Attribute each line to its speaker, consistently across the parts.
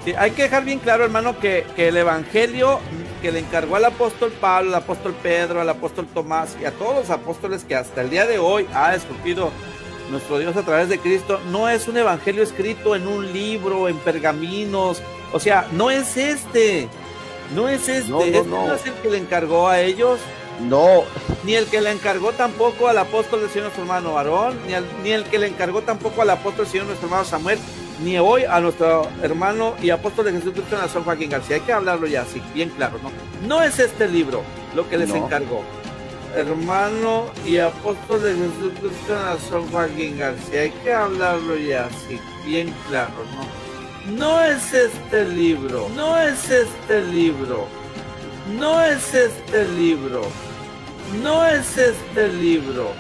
Speaker 1: Sí, hay que dejar bien claro, hermano, que el evangelio que le encargó al apóstol Pablo, al apóstol Pedro, al apóstol Tomás y a todos los apóstoles que hasta el día de hoy ha escogido nuestro Dios a través de Cristo, no es un evangelio escrito en un libro, en pergaminos. O sea, no es este. No es este. No es el que le encargó a ellos.
Speaker 2: No.
Speaker 1: Ni el que le encargó tampoco al apóstol del Señor nuestro hermano Aarón, ni el que le encargó tampoco al apóstol del Señor nuestro hermano Samuel, ni hoy a nuestro hermano y apóstol de Jesucristo en la San Joaquín García. Hay que hablarlo ya así, bien claro, ¿no? No es este libro lo que les encargó. Hermano y apóstol de Jesucristo en la San Joaquín García. Hay que hablarlo ya así, bien claro, ¿no? No es este libro. No es este libro. No es este libro. No es este libro.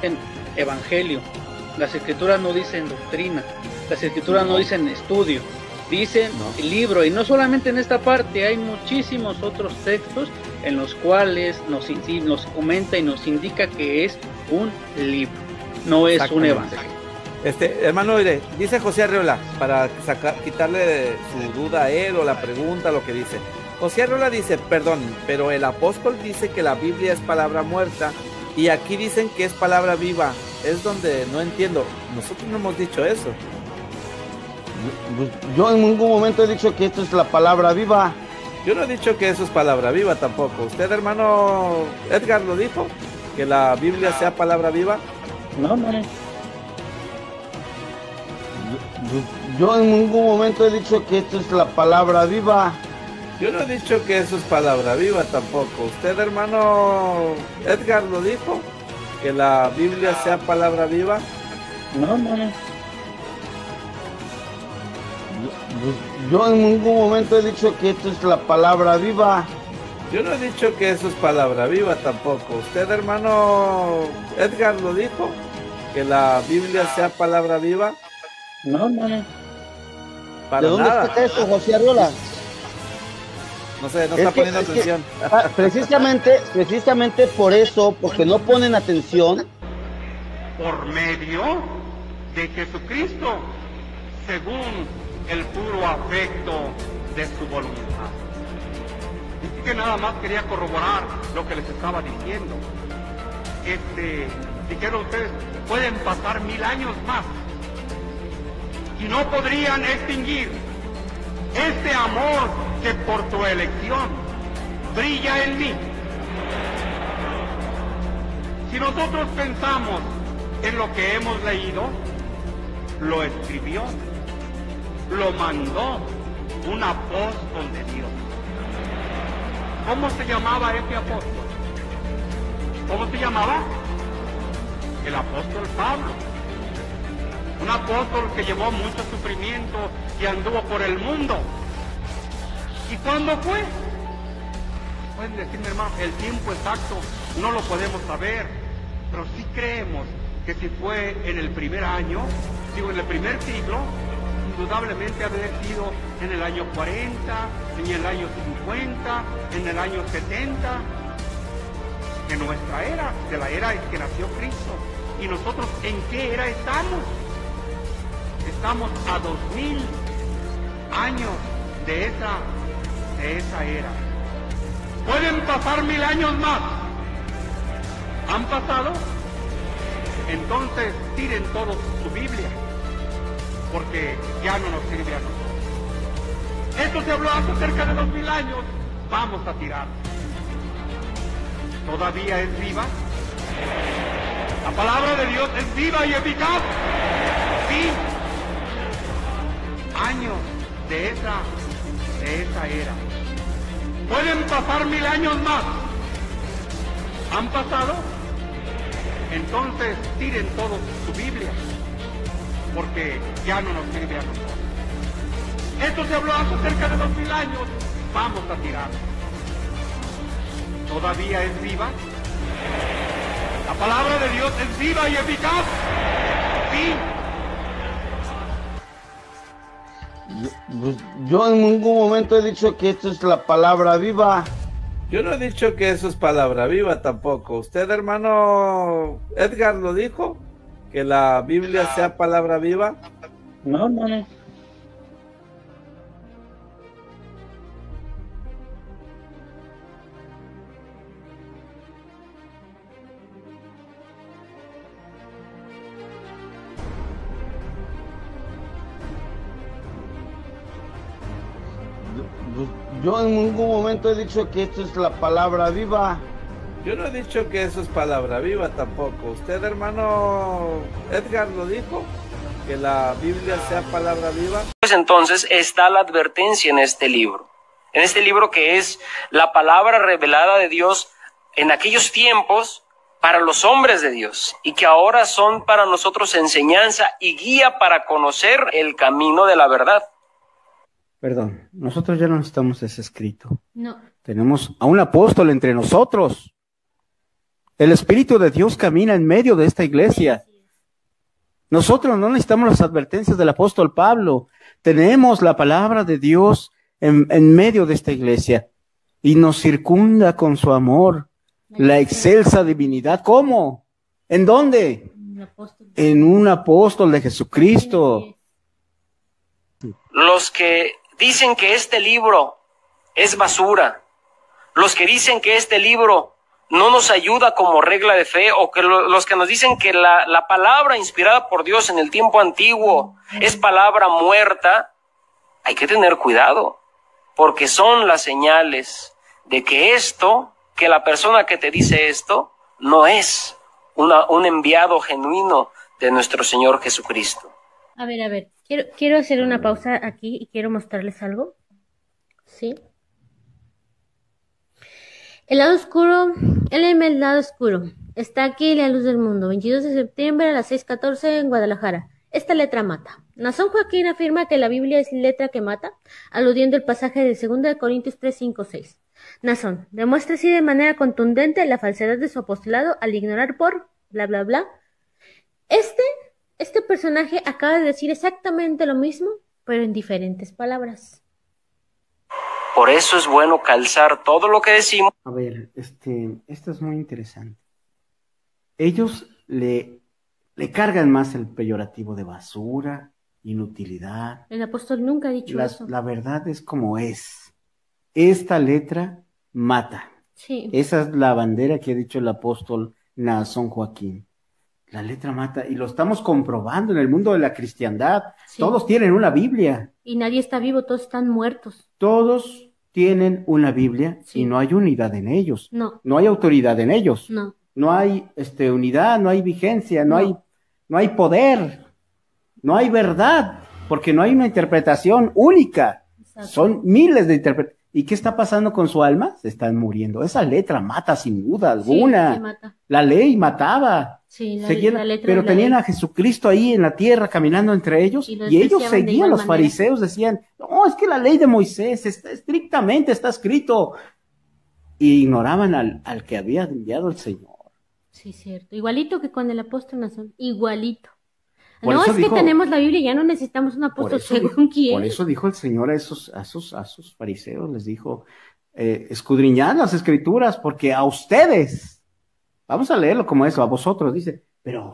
Speaker 3: En evangelio, las escrituras no dicen doctrina, las escrituras no dicen estudio, dicen libro. Y no solamente en esta parte, hay muchísimos otros textos en los cuales nos comenta y nos indica que es un libro, no es un evangelio.
Speaker 1: Hermano, dice José Arreola, para quitarle su duda a él o la pregunta, lo que dice. José Arreola dice, perdón, pero el apóstol dice que la Biblia es palabra muerta y aquí dicen que es palabra viva. Es donde no entiendo. Nosotros no hemos dicho eso.
Speaker 2: Yo en ningún momento he dicho que esto es la palabra viva.
Speaker 1: Yo no he dicho que eso es palabra viva tampoco. ¿Usted, hermano Edgar, lo dijo? ¿Que la Biblia sea palabra viva?
Speaker 3: No.
Speaker 2: Yo en ningún momento he dicho que esto es la palabra viva.
Speaker 1: Yo no he dicho que eso es palabra viva tampoco. ¿Usted, hermano Edgar, lo dijo? ¿Que la Biblia sea palabra viva?
Speaker 3: No.
Speaker 2: Yo en ningún momento he dicho que esto es la palabra viva.
Speaker 1: Yo no he dicho que eso es palabra viva tampoco. ¿Usted, hermano Edgar, lo dijo? ¿Que la Biblia sea palabra viva?
Speaker 3: No.
Speaker 1: Para
Speaker 2: ¿De dónde
Speaker 1: nada.
Speaker 2: está eso, José Arreola?
Speaker 1: No sé, no está poniendo atención.
Speaker 2: Precisamente por eso, porque no ponen atención.
Speaker 4: Por medio de Jesucristo, según el puro afecto de su voluntad. Así que nada más quería corroborar lo que les estaba diciendo. Dijeron ustedes, pueden pasar 1000 años más y no podrían extinguir este amor que por tu elección brilla en mí. Si nosotros pensamos en lo que hemos leído, lo escribió, lo mandó un apóstol de Dios. ¿Cómo se llamaba ese apóstol? ¿Cómo se llamaba? El apóstol Pablo. Un apóstol que llevó mucho sufrimiento y anduvo por el mundo. ¿Y cuándo fue? Pueden decirme, hermano, el tiempo exacto no lo podemos saber, pero sí creemos que si fue en el primer año, digo, en el primer siglo, indudablemente ha de haber sido en el año 40, en el año 50, en el año 70, de nuestra era, de la era en que nació Cristo. ¿Y nosotros en qué era estamos? Estamos a 2000 años de esa era. ¿Pueden pasar 1000 años más? ¿Han pasado? Entonces tiren todos su Biblia, porque ya no nos sirve a nosotros. Esto se habló hace cerca de 2000 años. Vamos a tirar. ¿Todavía es viva? La palabra de Dios es viva y eficaz. Sí. Años de esa era. ¿Pueden pasar 1000 años más? ¿Han pasado? Entonces tiren todos su Biblia, porque ya no nos sirve a nosotros. Esto se habló hace cerca de 2000 años. Vamos a tirar. ¿Todavía es viva? La palabra de Dios es viva y eficaz. Sí.
Speaker 2: Pues yo en ningún momento he dicho que esto es la palabra viva.
Speaker 1: Yo no he dicho que eso es palabra viva tampoco. ¿Usted, hermano Edgar, lo dijo? ¿Que la Biblia sea palabra viva?
Speaker 3: No, no, no.
Speaker 2: Pues yo en ningún momento he dicho que esto es la palabra viva.
Speaker 1: Yo no he dicho que eso es palabra viva tampoco. ¿Usted, hermano Edgar, lo dijo? ¿Que la Biblia sea palabra viva?
Speaker 5: Pues entonces está la advertencia en este libro que es la palabra revelada de Dios en aquellos tiempos para los hombres de Dios y que ahora son para nosotros enseñanza y guía para conocer el camino de la verdad.
Speaker 6: Perdón, nosotros ya no necesitamos ese escrito.
Speaker 7: No.
Speaker 6: Tenemos a un apóstol entre nosotros. El Espíritu de Dios camina en medio de esta iglesia. Nosotros no necesitamos las advertencias del apóstol Pablo. Tenemos la palabra de Dios en medio de esta iglesia y nos circunda con su amor, la excelsa divinidad. ¿Cómo? ¿En dónde? En un apóstol de Jesucristo.
Speaker 5: Los que dicen que este libro es basura, los que dicen que este libro no nos ayuda como regla de fe, o que los que nos dicen que la palabra inspirada por Dios en el tiempo antiguo es palabra muerta, hay que tener cuidado, porque son las señales de que que la persona que te dice esto, no es un enviado genuino de nuestro Señor Jesucristo.
Speaker 7: A ver. Quiero hacer una pausa aquí y quiero mostrarles algo. ¿Sí? El lado oscuro, el lado oscuro. Está aquí la luz del mundo. 22 de septiembre a las 6:14 en Guadalajara. Esta letra mata. Nazón Joaquín afirma que la Biblia es letra que mata, aludiendo al pasaje de 2 de Corintios 3, 5, 6. Nazón demuestra así de manera contundente la falsedad de su apostolado al ignorar por bla bla bla. Este personaje acaba de decir exactamente lo mismo, pero en diferentes palabras.
Speaker 5: Por eso es bueno calzar todo lo que decimos.
Speaker 6: A ver, esto es muy interesante. Ellos le cargan más el peyorativo de basura, inutilidad.
Speaker 7: El apóstol nunca ha dicho eso.
Speaker 6: La verdad es como es. Esta letra mata.
Speaker 7: Sí.
Speaker 6: Esa es la bandera que ha dicho el apóstol Nazón Joaquín. La letra mata, y lo estamos comprobando en el mundo de la cristiandad. Sí. Todos tienen una Biblia.
Speaker 7: Y nadie está vivo, todos están muertos.
Speaker 6: Todos tienen una Biblia, sí. Y no hay unidad en ellos.
Speaker 7: No.
Speaker 6: No hay autoridad en ellos.
Speaker 7: No.
Speaker 6: No hay unidad, no hay vigencia, no hay poder, no hay verdad, porque no hay una interpretación única. Exacto. Son miles de interpretaciones. ¿Y qué está pasando con su alma? Se están muriendo. Esa letra mata sin duda alguna.
Speaker 7: Sí, mata.
Speaker 6: La ley mataba.
Speaker 7: Sí,
Speaker 6: la letra, pero tenían a Jesucristo ahí en la tierra caminando entre ellos, y ellos seguían, los fariseos decían, no, es que la ley de Moisés estrictamente está escrito. Y ignoraban al que había enviado el Señor.
Speaker 7: Sí, cierto. Igualito que con el apóstol Nazón. Igualito. No, es que tenemos la Biblia, ya no necesitamos un apóstol según quién.
Speaker 6: Por eso dijo el Señor a esos fariseos, les dijo, escudriñad las escrituras, porque a ustedes, vamos a leerlo como eso, a vosotros, dice, pero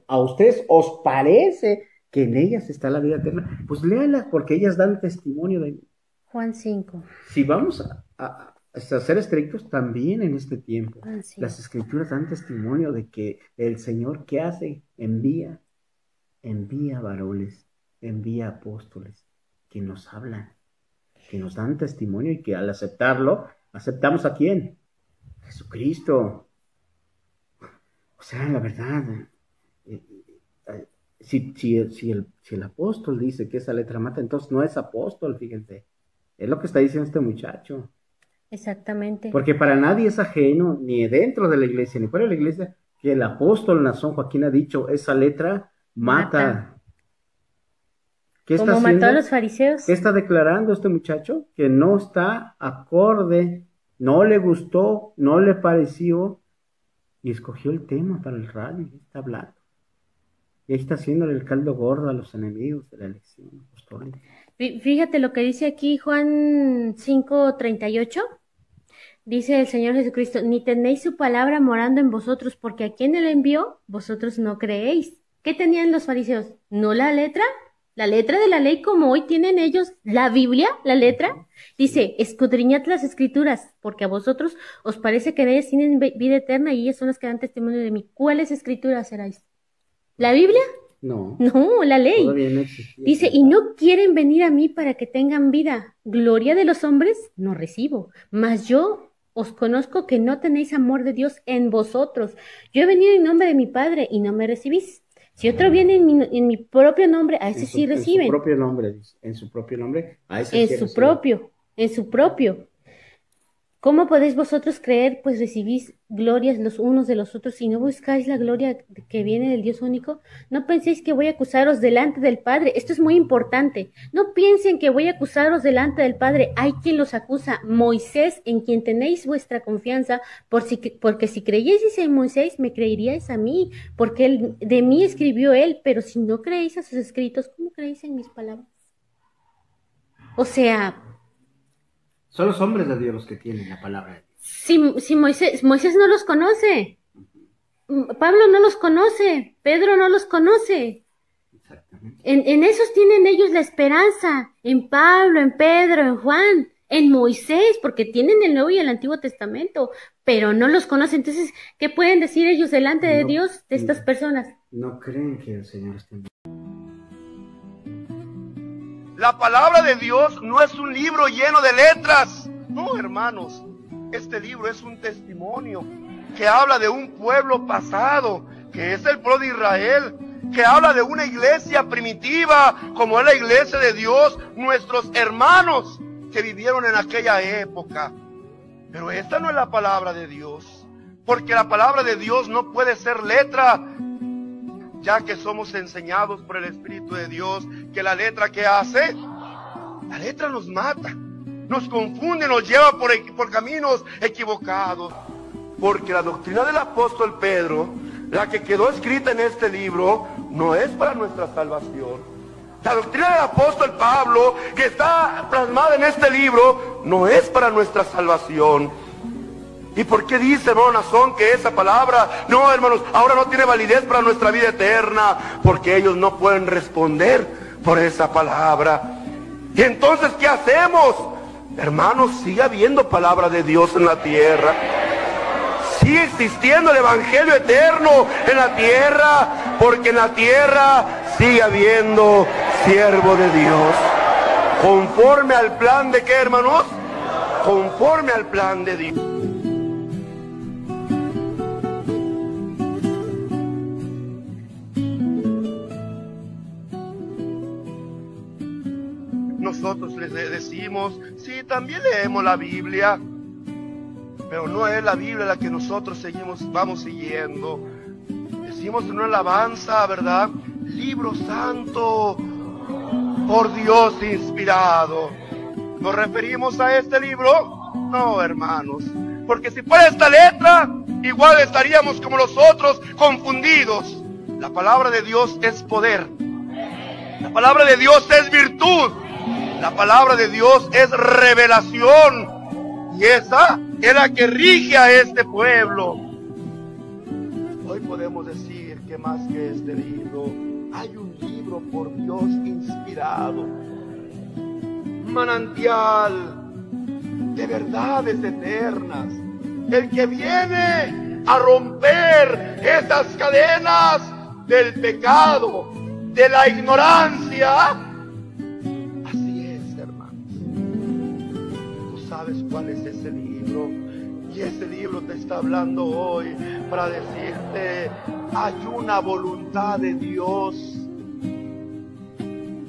Speaker 6: a ustedes os parece que en ellas está la vida eterna. Pues léalas, porque ellas dan testimonio de mí.
Speaker 7: Juan 5.
Speaker 6: Si vamos a ser estrictos también en este tiempo,
Speaker 7: sí.
Speaker 6: Las escrituras dan testimonio de que el Señor, ¿qué hace? Envía varones, envía apóstoles que nos hablan, que nos dan testimonio, y que al aceptarlo, ¿aceptamos a quién? Jesucristo. O sea, la verdad, si el apóstol dice que esa letra mata, entonces no es apóstol, fíjense. Es lo que está diciendo este muchacho.
Speaker 7: Exactamente.
Speaker 6: Porque para nadie es ajeno, ni dentro de la iglesia, ni fuera de la iglesia, que el apóstol Nazón Joaquín ha dicho, esa letra mata. ¿Qué está haciendo?
Speaker 7: Mató a los fariseos.
Speaker 6: ¿Qué está declarando este muchacho? Que no está acorde, no le gustó, no le pareció, y escogió el tema para el radio y está hablando. Y ahí está haciéndole el caldo gordo a los enemigos de la elección apostólica.
Speaker 7: Fíjate lo que dice aquí Juan 5:38. Dice el Señor Jesucristo, ni tenéis su palabra morando en vosotros, porque a quien Él envió, vosotros no creéis. ¿Qué tenían los fariseos? ¿No la letra? La letra de la ley como hoy tienen ellos, la Biblia, la letra. Dice, escudriñad las escrituras, porque a vosotros os parece que en ellas tienen vida eterna y ellas son las que dan testimonio de mí. ¿Cuáles escrituras erais? ¿La Biblia?
Speaker 6: No.
Speaker 7: No, la ley.
Speaker 6: Todavía no existía.
Speaker 7: Dice, y no quieren venir a mí para que tengan vida. Gloria de los hombres no recibo, mas yo os conozco que no tenéis amor de Dios en vosotros. Yo he venido en nombre de mi Padre y no me recibís. Si otro viene en mi propio nombre, a ese sí reciben.
Speaker 6: En su propio nombre, dice. En su propio nombre, a ese sí
Speaker 7: En
Speaker 6: reciben.
Speaker 7: su propio. ¿Cómo podéis vosotros creer, pues recibís glorias los unos de los otros y no buscáis la gloria que viene del Dios único? No penséis que voy a acusaros delante del Padre. Esto es muy importante. No piensen que voy a acusaros delante del Padre. Hay quien los acusa, Moisés, en quien tenéis vuestra confianza, porque si creyeseis en Moisés, me creeríais a mí, porque de mí escribió él. Pero si no creéis a sus escritos, ¿cómo creéis en mis palabras? O sea,
Speaker 6: son los hombres de Dios los que tienen la palabra de Dios.
Speaker 7: Si Moisés no los conoce, Pablo no los conoce, Pedro no los conoce.
Speaker 6: Exactamente.
Speaker 7: En esos tienen ellos la esperanza, en Pablo, en Pedro, en Juan, en Moisés, porque tienen el Nuevo y el Antiguo Testamento, pero no los conocen. Entonces, ¿qué pueden decir ellos delante de Dios de estas personas?
Speaker 6: No creen que el Señor esté en...
Speaker 4: La palabra de Dios no es un libro lleno de letras. No, hermanos. Este libro es un testimonio que habla de un pueblo pasado, que es el pueblo de Israel, que habla de una iglesia primitiva, como es la iglesia de Dios, nuestros hermanos que vivieron en aquella época. Pero esta no es la palabra de Dios, porque la palabra de Dios no puede ser letra, ya que somos enseñados por el Espíritu de Dios que la letra que hace, la letra nos mata, nos confunde, nos lleva por caminos equivocados. Porque la doctrina del apóstol Pedro, la que quedó escrita en este libro, no es para nuestra salvación. La doctrina del apóstol Pablo, que está plasmada en este libro, no es para nuestra salvación. ¿Y por qué dice, hermano Nazón, que esa palabra, no, hermanos, ahora no tiene validez para nuestra vida eterna? Porque ellos no pueden responder por esa palabra. Y entonces, ¿qué hacemos? Hermanos, sigue habiendo palabra de Dios en la tierra. Sigue existiendo el evangelio eterno en la tierra, porque en la tierra sigue habiendo siervo de Dios. Conforme al plan de qué, hermanos? Conforme al plan de Dios. Nosotros les decimos, sí, también leemos la Biblia, pero no es la Biblia la que nosotros vamos siguiendo. Decimos en una alabanza, ¿verdad? Libro santo, por Dios inspirado. ¿Nos referimos a este libro? No, hermanos, porque si fuera esta letra, igual estaríamos como los otros, confundidos. La palabra de Dios es poder. La palabra de Dios es virtud. La palabra de Dios es revelación. Y esa es la que rige a este pueblo. Hoy podemos decir que más que este libro, hay un libro por Dios inspirado. Manantial de verdades eternas. El que viene a romper esas cadenas del pecado, de la ignorancia. ¿Sabes cuál es ese libro? Y ese libro te está hablando hoy para decirte, hay una voluntad de Dios.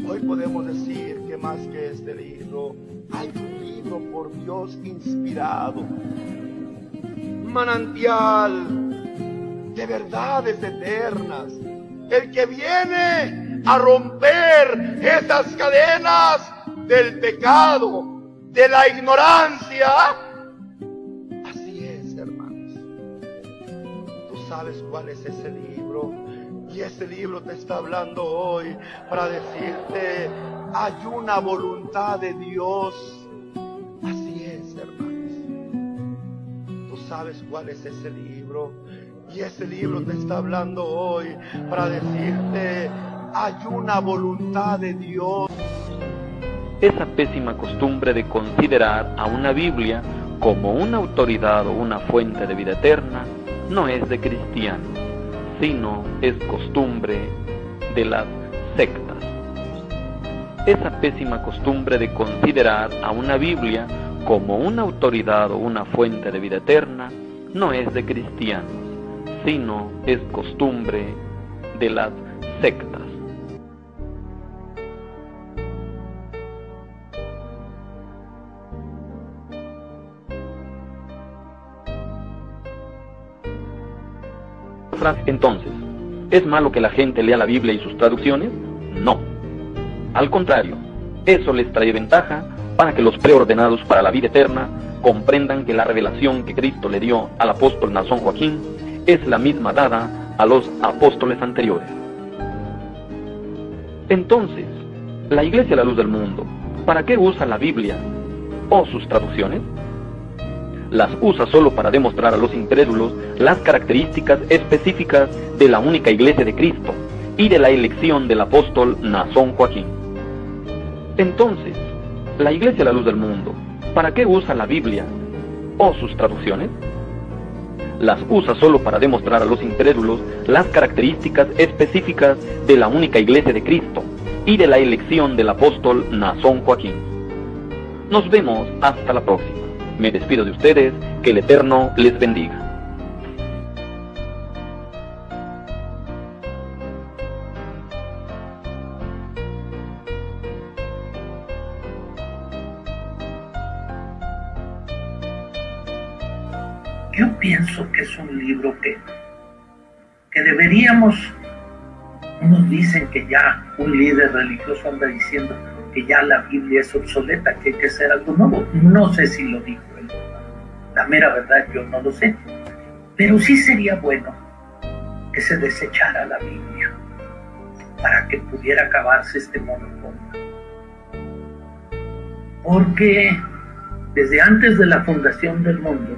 Speaker 4: Hoy podemos decir que más que este libro, hay un libro por Dios inspirado. Manantial de verdades eternas. El que viene a romper esas cadenas del pecado, de la ignorancia. Así es, hermanos. Tú sabes cuál es ese libro. Y
Speaker 8: Y ese libro te está hablando hoy para decirte, hay una voluntad de Dios. Así es, hermanos. Tú sabes cuál es ese libro. Y ese libro te está hablando hoy para decirte, hay una voluntad de Dios.
Speaker 9: Esa pésima costumbre de considerar a una Biblia como una autoridad o una fuente de vida eterna no es de cristianos, sino es costumbre de las sectas. Esa pésima costumbre de considerar a una Biblia como una autoridad o una fuente de vida eterna no es de cristianos, sino es costumbre de las sectas. Entonces, ¿es malo que la gente lea la Biblia y sus traducciones? No. Al contrario, eso les trae ventaja para que los preordenados para la vida eterna comprendan que la revelación que Cristo le dio al apóstol Nazón Joaquín es la misma dada a los apóstoles anteriores. Entonces, la Iglesia La Luz del Mundo, ¿para qué usa la Biblia o sus traducciones? Las usa solo para demostrar a los incrédulos las características específicas de la única Iglesia de Cristo y de la elección del apóstol Nazón Joaquín. Entonces, la Iglesia La Luz del Mundo, ¿para qué usa la Biblia o sus traducciones? Las usa solo para demostrar a los incrédulos las características específicas de la única Iglesia de Cristo y de la elección del apóstol Nazón Joaquín. Nos vemos hasta la próxima. Me despido de ustedes, que el Eterno les bendiga.
Speaker 10: Yo pienso que es un libro que deberíamos, unos dicen que ya un líder religioso anda diciendo que ya la Biblia es obsoleta, que hay que hacer algo nuevo. No sé si lo dijo él. La mera verdad yo no lo sé. Pero sí sería bueno que se desechara la Biblia para que pudiera acabarse este monopolio. Porque desde antes de la fundación del mundo,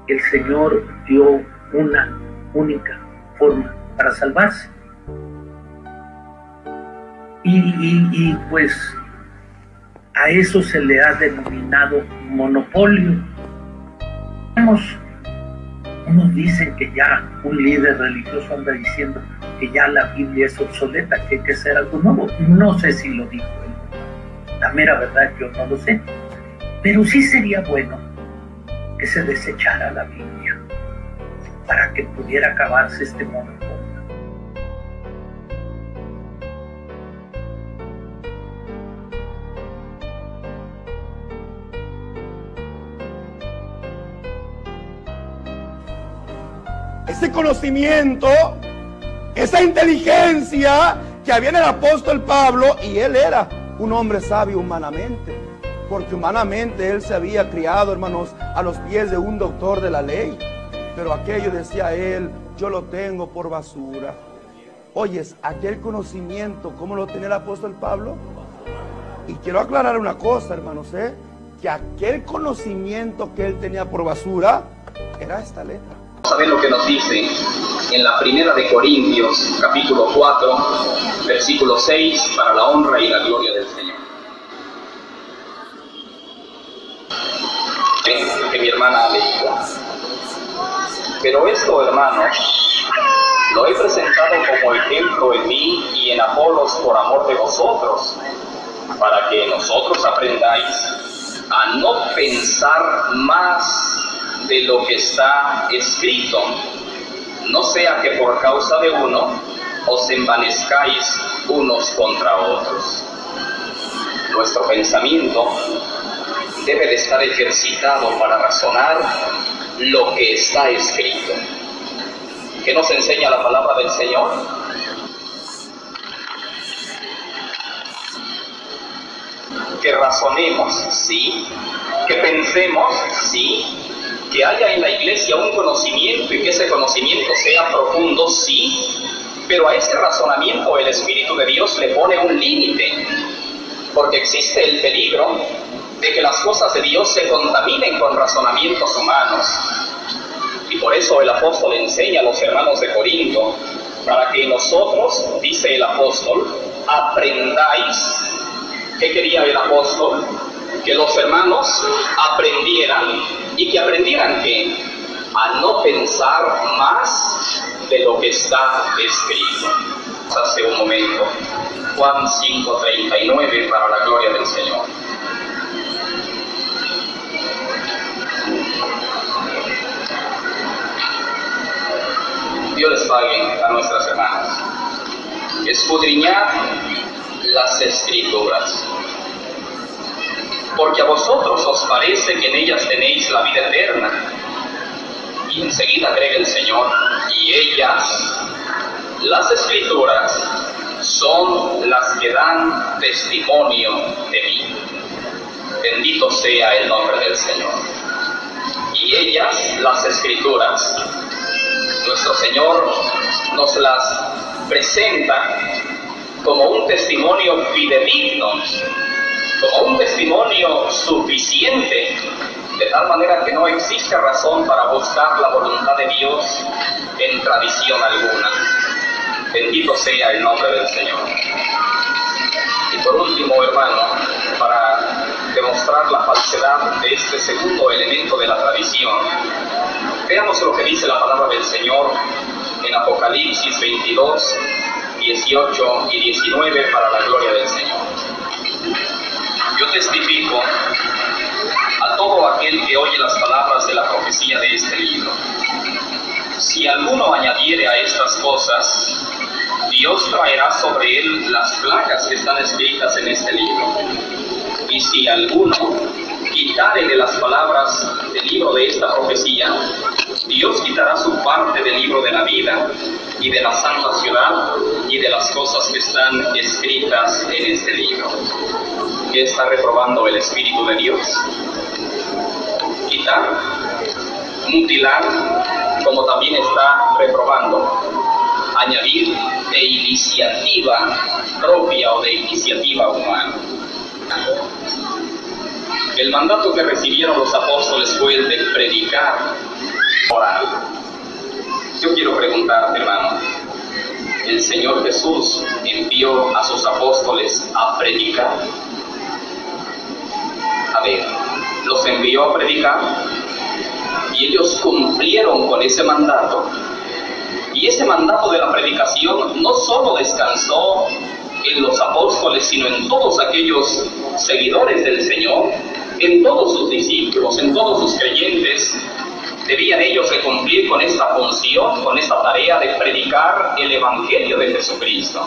Speaker 10: el Señor dio una única forma para salvarse. Y pues a eso se le ha denominado monopolio. Unos dicen que ya un líder religioso anda diciendo que ya la Biblia es obsoleta, que hay que hacer algo nuevo. No sé si lo dijo él. La mera verdad yo no lo sé. Pero sí sería bueno que se desechara la Biblia para que pudiera acabarse este monopolio.
Speaker 8: Ese conocimiento, esa inteligencia que había en el apóstol Pablo, y él era un hombre sabio humanamente, porque humanamente él se había criado, hermanos, a los pies de un doctor de la ley, pero aquello, decía él, yo lo tengo por basura. Oyes, aquel conocimiento, ¿cómo lo tenía el apóstol Pablo? Y quiero aclarar una cosa, hermanos, que aquel conocimiento que él tenía por basura era esta letra.
Speaker 11: Vamos a ver lo que nos dice en la primera de Corintios, capítulo 4, versículo 6, para la honra y la gloria del Señor. Que mi hermana ha leído. Pero esto, hermanos, lo he presentado como ejemplo en mí y en Apolos por amor de vosotros, para que nosotros aprendáis a no pensar más de lo que está escrito, no sea que por causa de uno os envanezcáis unos contra otros. Nuestro pensamiento debe de estar ejercitado para razonar lo que está escrito. ¿Qué nos enseña la palabra del Señor? Que razonemos, sí. Que pensemos, sí. Que haya en la iglesia un conocimiento y que ese conocimiento sea profundo, sí. Pero a ese razonamiento el Espíritu de Dios le pone un límite, porque existe el peligro de que las cosas de Dios se contaminen con razonamientos humanos. Y por eso el apóstol enseña a los hermanos de Corinto, para que nosotros, dice el apóstol, aprendáis. ¿Qué quería el apóstol? Que los hermanos aprendieran. ¿Y que aprendieran qué? A no pensar más de lo que está escrito. Hace un momento, Juan 5:39, para la gloria del Señor. Dios les pague a nuestras hermanas. Escudriñad las Escrituras, porque a vosotros os parece que en ellas tenéis la vida eterna. Y enseguida agrega el Señor, y ellas, las Escrituras, son las que dan testimonio de mí. Bendito sea el nombre del Señor. Y ellas, las Escrituras, nuestro Señor nos las presenta como un testimonio fidedigno, como un testimonio suficiente, de tal manera que no existe razón para buscar la voluntad de Dios en tradición alguna. Bendito sea el nombre del Señor. Y por último, hermano, para demostrar la falsedad de este segundo elemento de la tradición, veamos lo que dice la palabra del Señor en Apocalipsis 22, 18 y 19, para la gloria del Señor. Yo testifico a todo aquel que oye las palabras de la profecía de este libro. Si alguno añadiere a estas cosas, Dios traerá sobre él las plagas que están escritas en este libro. Y si alguno quitare de las palabras del libro de esta profecía, Dios quitará su parte del libro de la vida y de la santa ciudad y de las cosas que están escritas en este libro. ¿Qué está reprobando el Espíritu de Dios? Quitar, mutilar, como también está reprobando añadir de iniciativa propia o de iniciativa humana. El mandato que recibieron los apóstoles fue el de predicar, orar. Yo quiero preguntarte, hermano, ¿el Señor Jesús envió a sus apóstoles a predicar? A ver, los envió a predicar y ellos cumplieron con ese mandato. Y ese mandato de la predicación no solo descansó en los apóstoles, sino en todos aquellos seguidores del Señor, en todos sus discípulos, en todos sus creyentes. Debían ellos de cumplir con esta función, con esta tarea de predicar el Evangelio de Jesucristo.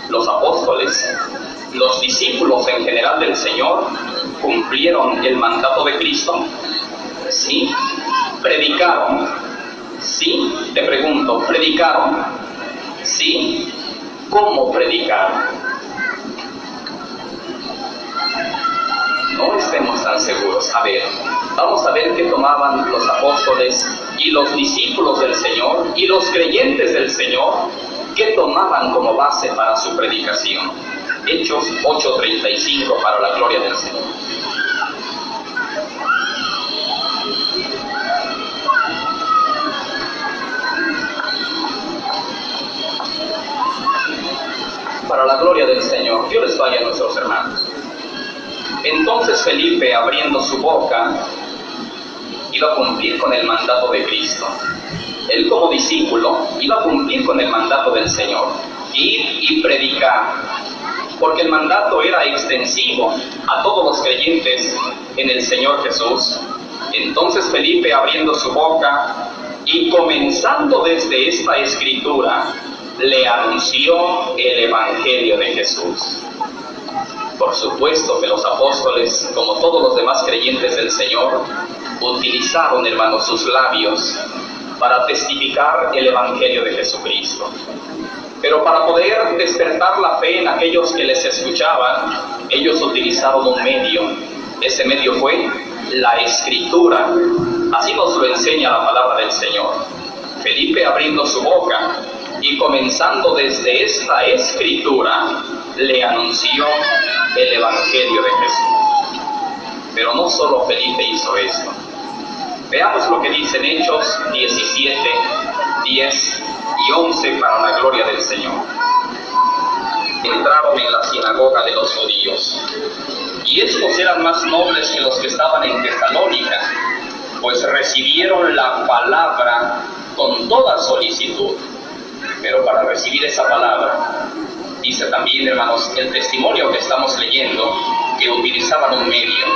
Speaker 11: Los apóstoles, los discípulos en general del Señor, cumplieron el mandato de Cristo. Sí, predicaron. Sí, te pregunto, ¿predicaron? Sí, ¿cómo predicaron? No estemos tan seguros. A ver, vamos a ver qué tomaban los apóstoles y los discípulos del Señor y los creyentes del Señor, qué tomaban como base para su predicación. Hechos 8:35, para la gloria del Señor. Para la gloria del Señor. Dios les pague a nuestros hermanos. Entonces Felipe, abriendo su boca, iba a cumplir con el mandato de Cristo. Él, como discípulo, iba a cumplir con el mandato del Señor, ir y predicar, porque el mandato era extensivo a todos los creyentes en el Señor Jesús. Entonces Felipe, abriendo su boca y comenzando desde esta escritura, le anunció el Evangelio de Jesús. Por supuesto que los apóstoles, como todos los demás creyentes del Señor, utilizaron, hermanos, sus labios para testificar el Evangelio de Jesucristo. Pero para poder despertar la fe en aquellos que les escuchaban, ellos utilizaron un medio. Ese medio fue la Escritura. Así nos lo enseña la palabra del Señor. Felipe, abriendo su boca y comenzando desde esta escritura, le anunció el Evangelio de Jesús. Pero no solo Felipe hizo esto. Veamos lo que dicen Hechos 17, 10 y 11 para la gloria del Señor. Entraron en la sinagoga de los judíos, y estos eran más nobles que los que estaban en Tesalónica, pues recibieron la palabra con toda solicitud. Pero para recibir esa palabra, dice también, hermanos, el testimonio que estamos leyendo, que utilizaban un medio,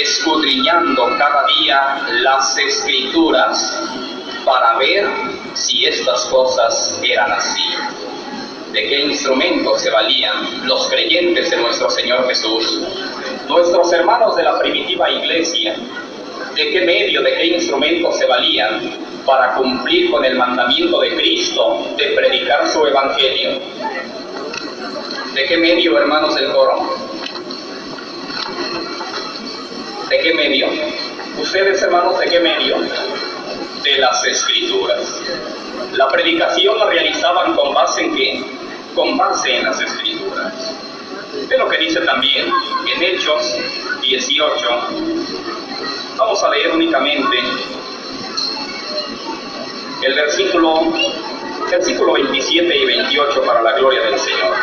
Speaker 11: escudriñando cada día las escrituras para ver si estas cosas eran así. ¿De qué instrumento se valían los creyentes de nuestro Señor Jesús, nuestros hermanos de la primitiva iglesia? ¿De qué medio, de qué instrumento se valían para cumplir con el mandamiento de Cristo de predicar su evangelio? ¿De qué medio, hermanos del coro? ¿De qué medio? ¿Ustedes, hermanos, de qué medio? De las escrituras. La predicación la realizaban con base en ¿qué? Con base en las escrituras. De lo que dice también en Hechos 18. Vamos a leer únicamente el versículo 27 y 28 para la gloria del Señor.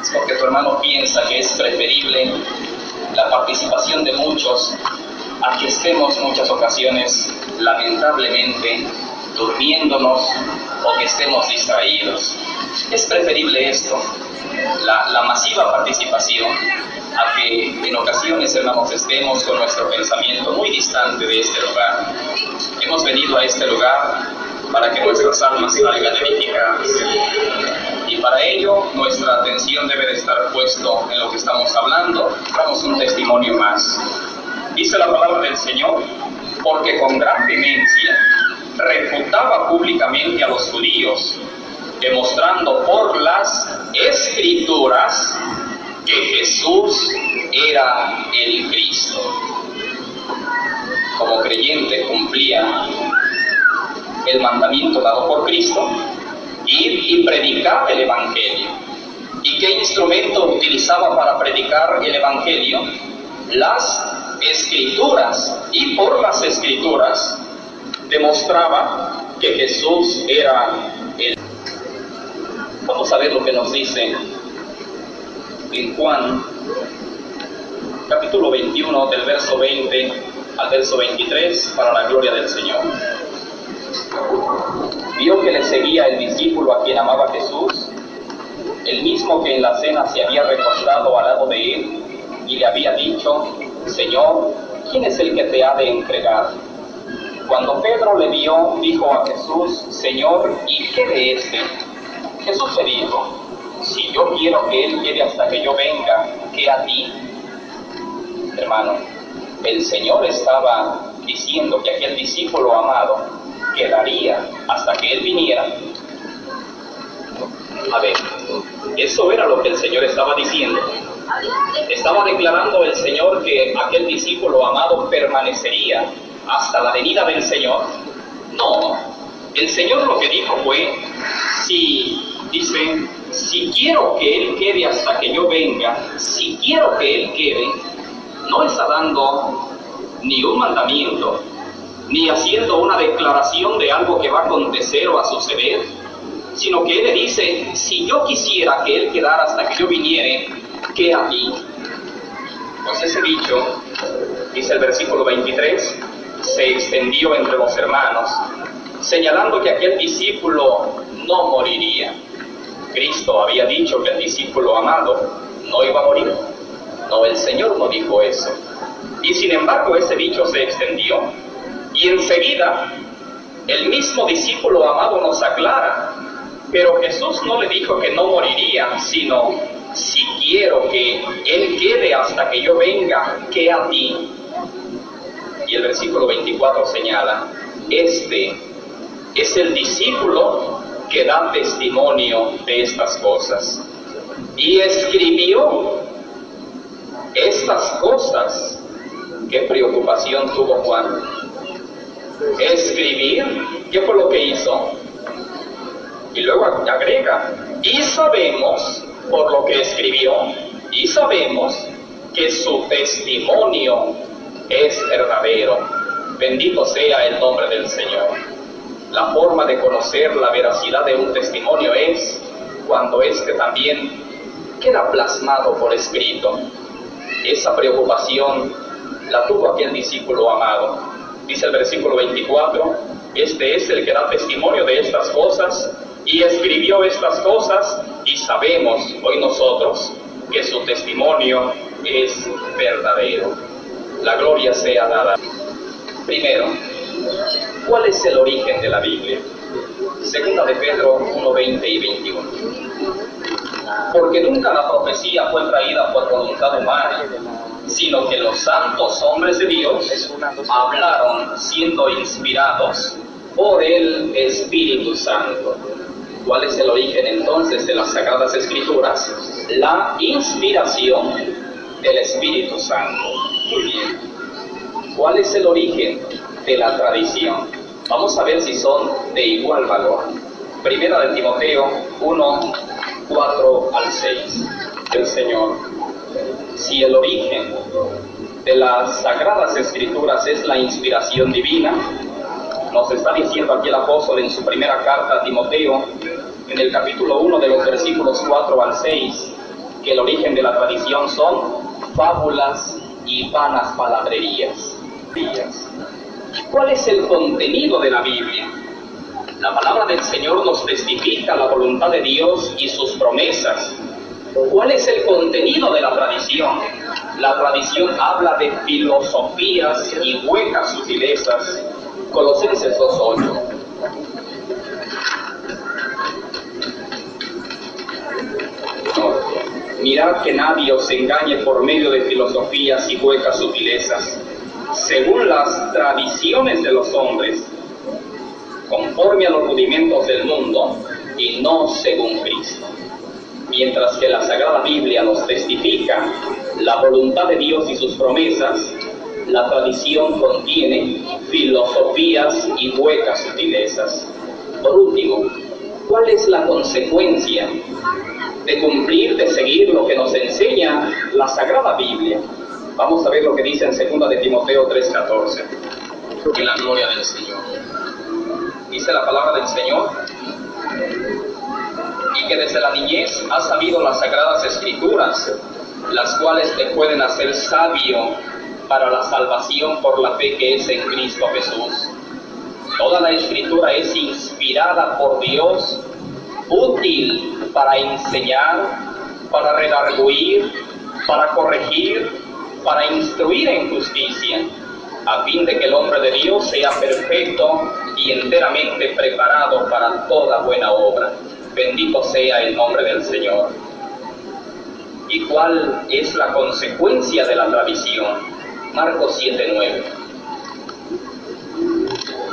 Speaker 11: Es porque tu hermano piensa que es preferible la participación de muchos a que estemos muchas ocasiones, lamentablemente, durmiéndonos o que estemos distraídos. Es preferible esto, la masiva participación, a que en ocasiones, hermanos, estemos con nuestro pensamiento muy distante de este lugar. Hemos venido a este lugar para que nuestras almas salgan edificadas, y para ello nuestra atención debe de estar puesto en lo que estamos hablando. Damos un testimonio más. Dice la palabra del Señor, porque con gran vehemencia refutaba públicamente a los judíos, demostrando por las escrituras que Jesús era el Cristo. Como creyente cumplía el mandamiento dado por Cristo, ir y predicar el Evangelio. ¿Y qué instrumento utilizaba para predicar el Evangelio? Las escrituras. Y por las escrituras demostraba que Jesús era el... Vamos a ver lo que nos dice en Juan, capítulo 21, del verso 20 al verso 23, para la gloria del Señor. Vio que le seguía el discípulo a quien amaba Jesús, el mismo que en la cena se había recostado al lado de él, y le había dicho: Señor, ¿quién es el que te ha de entregar? Cuando Pedro le vio, dijo a Jesús: Señor, ¿y qué de este? Jesús le dijo: si yo quiero que él quede hasta que yo venga, ¿qué a ti? Hermano, el Señor estaba diciendo que aquel discípulo amado quedaría hasta que él viniera. A ver, eso era lo que el Señor estaba diciendo. Estaba declarando el Señor que aquel discípulo amado permanecería hasta la venida del Señor. No, el Señor lo que dijo fue: si quiero que él quede hasta que yo venga, si quiero que él quede, no está dando ni un mandamiento, ni haciendo una declaración de algo que va a acontecer o a suceder, sino que él le dice: si yo quisiera que él quedara hasta que yo viniere, ¿qué a ti? Pues ese dicho, dice el versículo 23, se extendió entre los hermanos, señalando que aquel discípulo no moriría. Cristo había dicho que el discípulo amado no iba a morir. No, el Señor no dijo eso. Y sin embargo ese dicho se extendió, y enseguida el mismo discípulo amado nos aclara: pero Jesús no le dijo que no moriría, sino: si quiero que él quede hasta que yo venga, ¿qué a ti? Y el versículo 24 señala: este es el discípulo que da testimonio de estas cosas, y escribió estas cosas. ¿Qué preocupación tuvo Juan? Escribir, ¿qué fue lo que hizo? Y luego agrega, y sabemos, por lo que escribió, y sabemos que su testimonio es verdadero. Bendito sea el nombre del Señor. La forma de conocer la veracidad de un testimonio es cuando este también queda plasmado por escrito. Esa preocupación la tuvo aquel discípulo amado. Dice el versículo 24, este es el que da testimonio de estas cosas y escribió estas cosas, y sabemos hoy nosotros que su testimonio es verdadero. La gloria sea dada. Primero, ¿cuál es el origen de la Biblia? Segunda de Pedro 1, 20 y 21. Porque nunca la profecía fue traída por voluntad humana, sino que los santos hombres de Dios hablaron siendo inspirados por el Espíritu Santo. ¿Cuál es el origen entonces de las Sagradas Escrituras? La inspiración del Espíritu Santo. Muy bien. ¿Cuál es el origen de la tradición? Vamos a ver si son de igual valor. Primera de Timoteo 1, 4 al 6. El Señor. Si el origen de las Sagradas Escrituras es la inspiración divina, nos está diciendo aquí el apóstol en su primera carta a Timoteo, en el capítulo 1 de los versículos 4 al 6, que el origen de la tradición son fábulas y vanas palabrerías. ¿Cuál es el contenido de la Biblia? La palabra del Señor nos testifica la voluntad de Dios y sus promesas. ¿Cuál es el contenido de la tradición? La tradición habla de filosofías y huecas sutilezas. Colosenses 2:8. Mirad que nadie os engañe por medio de filosofías y huecas sutilezas, según las tradiciones de los hombres, conforme a los rudimentos del mundo, y no según Cristo. Mientras que la Sagrada Biblia nos testifica la voluntad de Dios y sus promesas, la tradición contiene filosofías y huecas sutilezas. Por último, ¿cuál es la consecuencia de cumplir, de seguir lo que nos enseña la Sagrada Biblia? Vamos a ver lo que dice en 2 de Timoteo 3:14. En la gloria del Señor. Dice la palabra del Señor, y que desde la niñez has sabido las Sagradas Escrituras, las cuales te pueden hacer sabio para la salvación por la fe que es en Cristo Jesús. Toda la Escritura es inspirada por Dios, útil para enseñar, para redarguir, para corregir, para instruir en justicia, a fin de que el hombre de Dios sea perfecto y enteramente preparado para toda buena obra. Bendito sea el nombre del Señor. ¿Y cuál es la consecuencia de la tradición? Marcos 7:9.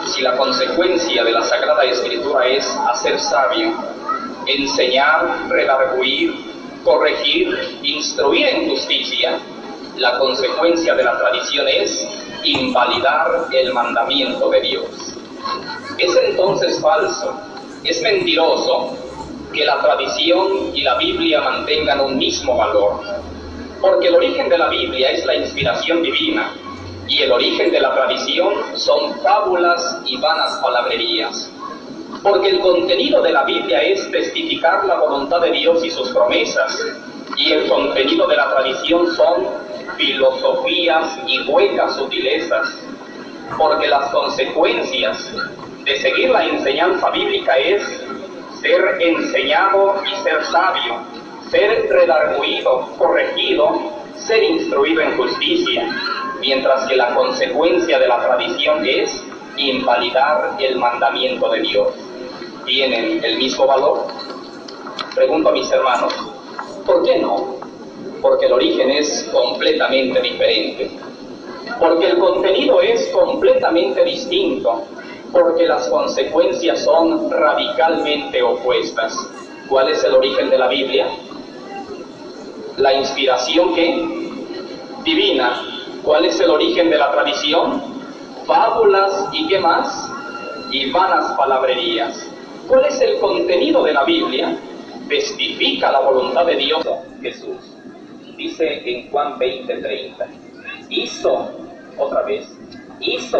Speaker 11: Si la consecuencia de la Sagrada Escritura es hacer sabio, enseñar, redarguir, corregir, instruir en justicia, la consecuencia de la tradición es invalidar el mandamiento de Dios. Es entonces falso, es mentiroso que la tradición y la Biblia mantengan un mismo valor, porque el origen de la Biblia es la inspiración divina y el origen de la tradición son fábulas y vanas palabrerías, porque el contenido de la Biblia es testificar la voluntad de Dios y sus promesas, y el contenido de la tradición son filosofías y huecas sutilezas, porque las consecuencias de seguir la enseñanza bíblica es ser enseñado y ser sabio, ser redarguido, corregido, ser instruido en justicia, mientras que la consecuencia de la tradición es invalidar el mandamiento de Dios. ¿Tienen el mismo valor? Pregunto a mis hermanos, ¿por qué no? Porque el origen es completamente diferente, porque el contenido es completamente distinto, porque las consecuencias son radicalmente opuestas. ¿Cuál es el origen de la Biblia? La inspiración ¿qué? Divina. ¿Cuál es el origen de la tradición? fábulas y ¿qué más? Y vanas palabrerías. ¿Cuál es el contenido de la Biblia? Testifica la voluntad de Dios. Jesús dice en Juan 20:30, hizo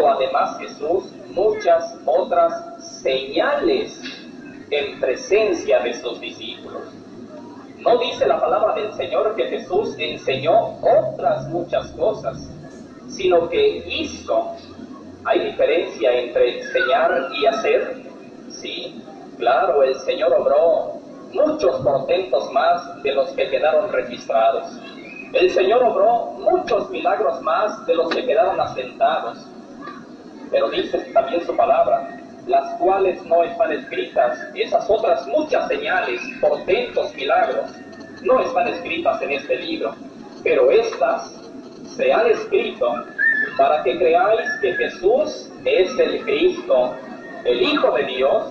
Speaker 11: además Jesús muchas otras señales en presencia de sus discípulos. No dice la palabra del Señor que Jesús enseñó otras muchas cosas, sino que hizo. ¿Hay diferencia entre enseñar y hacer? Sí, claro, el Señor obró muchos portentos más de los que quedaron registrados. El Señor obró muchos milagros más de los que quedaron asentados. Pero dice también su palabra, las cuales no están escritas, esas otras muchas señales, portentos, milagros, no están escritas en este libro, pero estas se han escrito para que creáis que Jesús es el Cristo, el Hijo de Dios,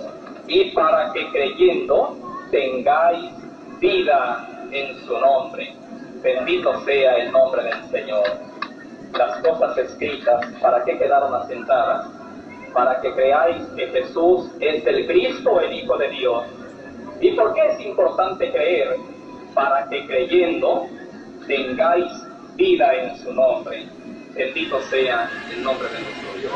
Speaker 11: y para que creyendo tengáis vida en su nombre. Bendito sea el nombre del Señor. Las cosas escritas, ¿para qué quedaron asentadas? Para que creáis que Jesús es el Cristo, el Hijo de Dios. ¿Y por qué es importante creer? Para que creyendo tengáis vida en su nombre. Bendito sea el nombre de nuestro Dios.